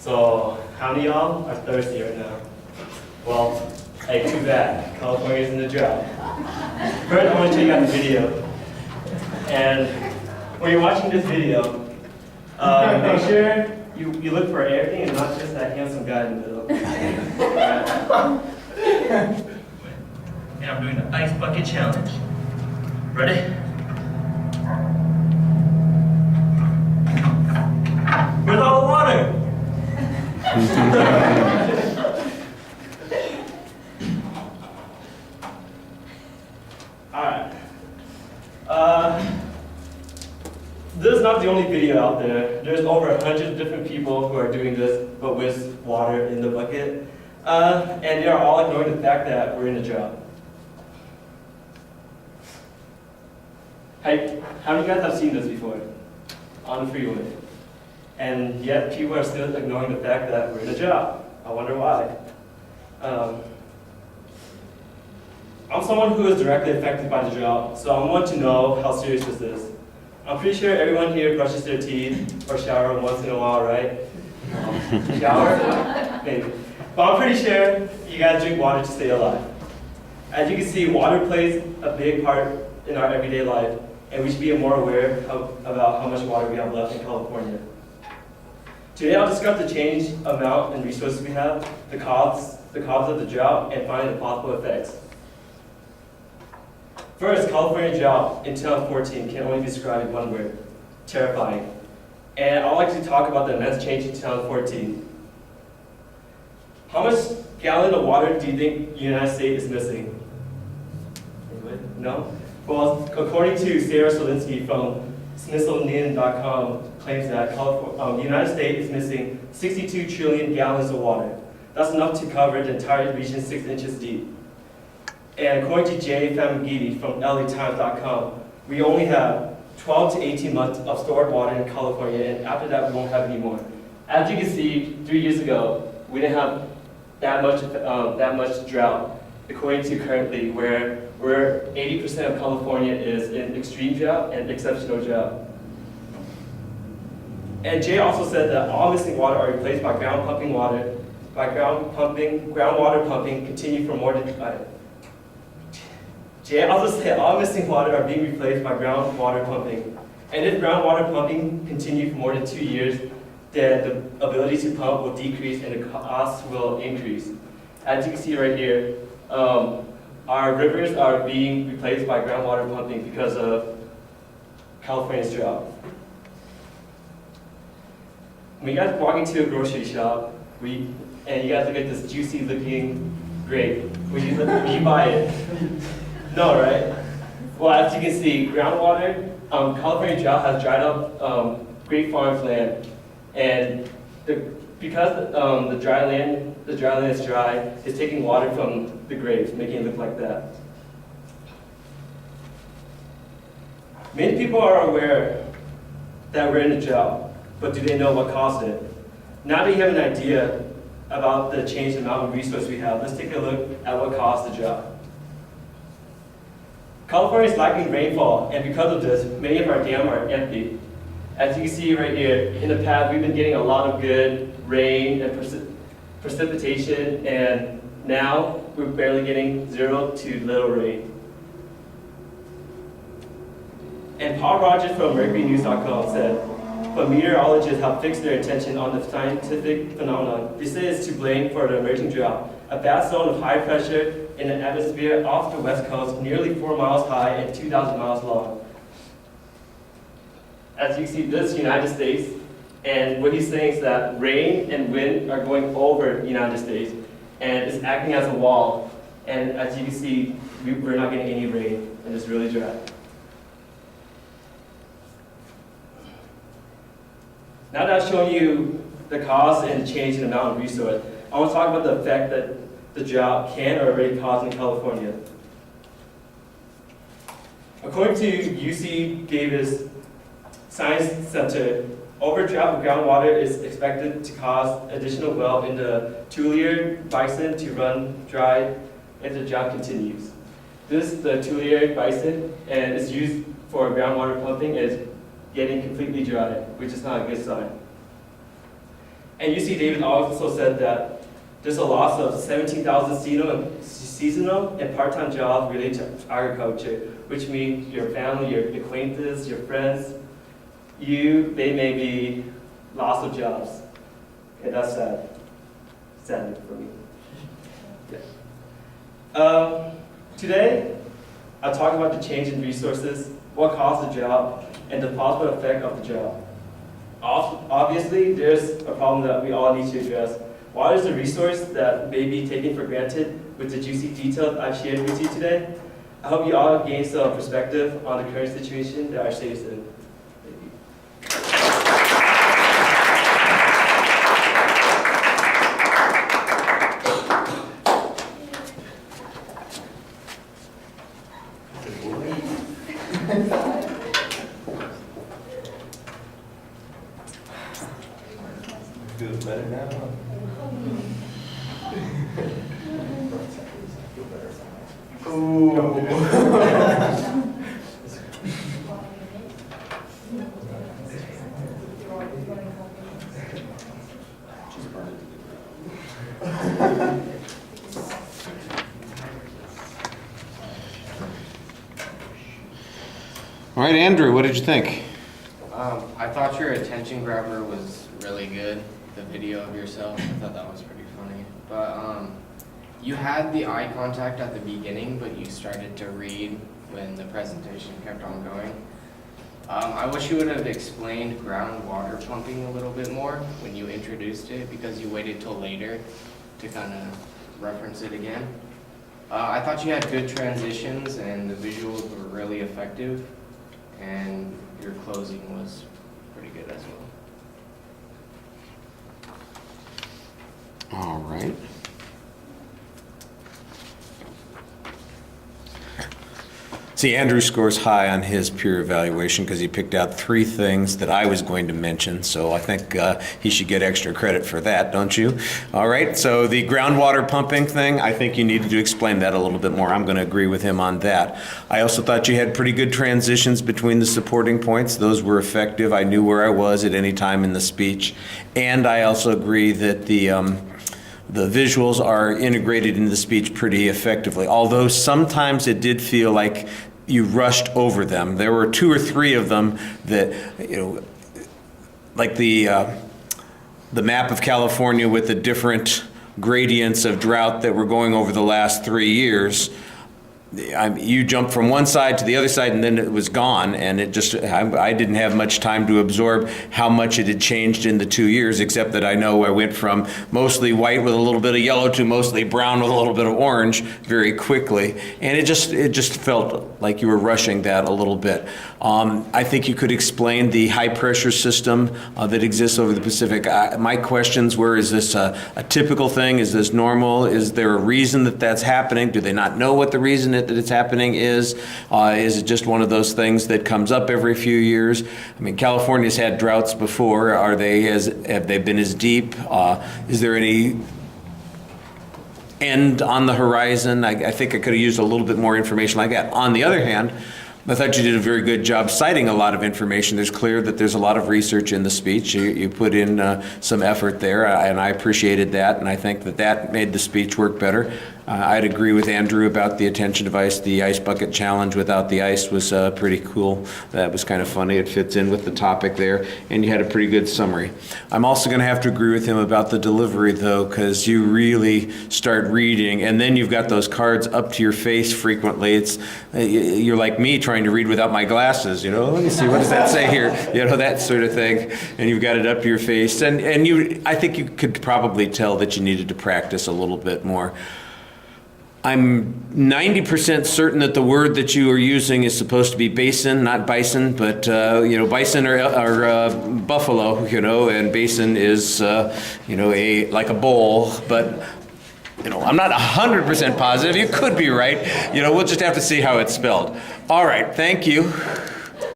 So how many of y'all are thirsty right now? Well, hey, too bad. California's in the drought. First, I want to check out the video. And when you're watching this video, make sure you look for everything and not just that handsome guy in the middle. And I'm doing the ice bucket challenge. Ready? Where's all the water? Alright. This is not the only video out there. There's over 100 different people who are doing this, but with water in the bucket. And they are all ignoring the fact that we're in a drought. Hey, how many of you guys have seen this before? On the freeway. And yet people are still ignoring the fact that we're in a drought. I wonder why. I'm someone who is directly affected by the drought, so I want to know how serious this is. I'm pretty sure everyone here brushes their teeth or shower once in a while, right? Shower? Maybe. But I'm pretty sure you guys drink water to stay alive. As you can see, water plays a big part in our everyday life, and we should be more aware about how much water we have left in California. Today I'll discuss the change amount and resources we have, the cause of the drought, and finally the possible effects. First, California drought in 2014 can only be described in one word: terrifying. And I'd like to talk about the immense change in 2014. How much gallon of water do you think the United States is missing? Anyone? No? Well, according to Sarah Solinsky from Smithsonian.com, claims that the United States is missing 62 trillion gallons of water. That's enough to cover the entire region 6 inches deep. And according to Jay Famagidi from LATimes.com, we only have 12 to 18 months of stored water in California, and after that we won't have any more. As you can see, 3 years ago, we didn't have that much drought, according to currently, where 80% of California is in extreme drought and exceptional drought. And Jay also said that all missing water are replaced by groundwater pumping continue for more than Jay also said all missing water are being replaced by groundwater pumping. And if groundwater pumping continues for more than 2 years, then the ability to pump will decrease and the cost will increase. As you can see right here, our rivers are being replaced by groundwater pumping because of California's drought. When you guys walk into a grocery shop, and you guys look at this juicy looking grape, would you buy it? No, right? Well, as you can see, groundwater, California drought has dried up grape farms land, and because the dry land is dry, it's taking water from the grapes, making it look like that. Many people are aware that we're in a drought, but do they know what caused it? Now that you have an idea about the change in amount of resource we have, let's take a look at what caused the drought. California is lacking rainfall, and because of this, many of our dams are empty. As you can see right here, in the past we've been getting a lot of good rain and precipitation, and now we're barely getting 0 to little rain. And Paul Rogers from MercuryNews.com said, but meteorologists have fixed their attention on the scientific phenomenon. They say it's to blame for the emerging drought, a vast zone of high pressure in the atmosphere off the west coast, nearly 4 miles high and 2,000 miles long. As you can see, this is the United States, and what he's saying is that rain and wind are going over the United States, and it's acting as a wall. And as you can see, we're not getting any rain, and it's really dry. Now that I've shown you the cause and the change in the amount of resource, I want to talk about the effect that the drought can or already cause in California. According to UC Davis Science Center, overdrought of groundwater is expected to cause additional wealth in the Tuolumne Basin to run dry if the drought continues. This is the Tuolumne Basin, and it's used for groundwater pumping, and it's getting completely dry, which is not a good sign. And UC Davis also said that there's a loss of 17,000 seasonal and part-time jobs related to agriculture, which means your family, your acquaintances, your friends, they may be loss of jobs. Okay, that's sad. Sad for me. Yeah. Today, I'll talk about the change in resources, what caused the job, and the possible effect of the job. Obviously, there's a problem that we all need to address. Water is a resource that may be taken for granted with the juicy details I've shared with you today. I hope you all gain some perspective on the current situation that our state is in. Feels better now. All right, Andrew, what did you think? I thought your attention grabber was really good, the video of yourself. I thought that was pretty funny. But you had the eye contact at the beginning, but you started to read when the presentation kept on going. I wish you would have explained groundwater pumping a little bit more when you introduced it, because you waited till later to kind of reference it again. I thought you had good transitions and the visuals were really effective, and your closing was pretty good as well. All right. See, Andrew scores high on his peer evaluation because he picked out 3 things that I was going to mention, so I think he should get extra credit for that, don't you? All right, so the groundwater pumping thing, I think you needed to explain that a little bit more. I'm going to agree with him on that. I also thought you had pretty good transitions between the supporting points. Those were effective. I knew where I was at any time in the speech. And I also agree that the visuals are integrated into the speech pretty effectively, although sometimes it did feel like you rushed over them. There were 2 or 3 of them that, like the map of California with the different gradients of drought that were going over the last 3 years. You jumped from one side to the other side and then it was gone, and it just, I didn't have much time to absorb how much it had changed in the 2 years, except that I know I went from mostly white with a little bit of yellow to mostly brown with a little bit of orange very quickly, and it just felt like you were rushing that a little bit. I think you could explain the high pressure system that exists over the Pacific. My questions were, is this a typical thing? Is this normal? Is there a reason that that's happening? Do they not know what the reason that it's happening is? Is it just one of those things that comes up every few years? I mean, California's had droughts before. Have they been as deep? Is there any end on the horizon? I think I could have used a little bit more information like that. On the other hand, I thought you did a very good job citing a lot of information. There's clear that there's a lot of research in the speech. You put in some effort there, and I appreciated that, and I think that made the speech work better. I'd agree with Andrew about the attention device. The ice bucket challenge without the ice was pretty cool. That was kind of funny. It fits in with the topic there, and you had a pretty good summary. I'm also going to have to agree with him about the delivery, though, because you really start reading, and then you've got those cards up to your face frequently. You're like me trying to read without my glasses. Let me see, what does that say here? That sort of thing, and you've got it up to your face, and I think you could probably tell that you needed to practice a little bit more. I'm 90% certain that the word that you are using is supposed to be basin, not bison, but bison are buffalo, and basin is like a bowl, but I'm not 100% positive. You could be right. We'll just have to see how it's spelled. All right, thank you.